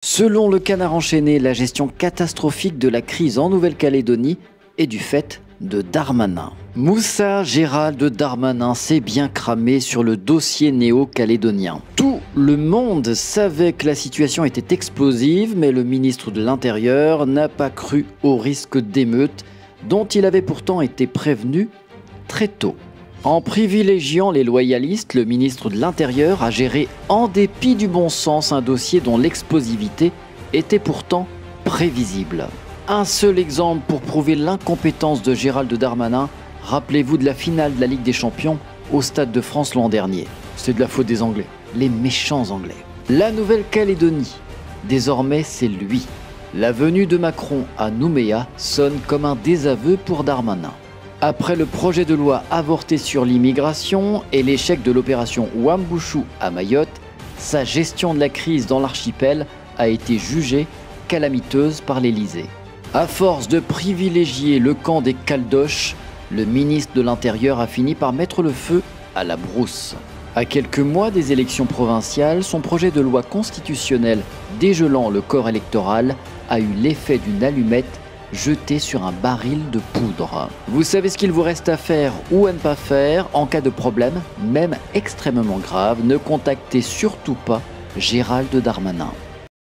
Selon le Canard enchaîné, la gestion catastrophique de la crise en Nouvelle-Calédonie est du fait de Darmanin. Moussa Gérald Darmanin s'est bien cramé sur le dossier néo-calédonien. Tout le monde savait que la situation était explosive, mais le ministre de l'Intérieur n'a pas cru au risque d'émeute dont il avait pourtant été prévenu très tôt. En privilégiant les loyalistes, le ministre de l'Intérieur a géré en dépit du bon sens un dossier dont l'explosivité était pourtant prévisible. Un seul exemple pour prouver l'incompétence de Gérald Darmanin, rappelez-vous de la finale de la Ligue des Champions au Stade de France l'an dernier. C'est de la faute des Anglais, les méchants Anglais. La Nouvelle-Calédonie, désormais c'est lui. La venue de Macron à Nouméa sonne comme un désaveu pour Darmanin. Après le projet de loi avorté sur l'immigration et l'échec de l'opération Wambushu à Mayotte, sa gestion de la crise dans l'archipel a été jugée calamiteuse par l'Élysée. À force de privilégier le camp des Caldoches, le ministre de l'Intérieur a fini par mettre le feu à la brousse. À quelques mois des élections provinciales, son projet de loi constitutionnelle dégelant le corps électoral a eu l'effet d'une allumette jeté sur un baril de poudre. Vous savez ce qu'il vous reste à faire ou à ne pas faire en cas de problème, même extrêmement grave. Ne contactez surtout pas Gérald Darmanin.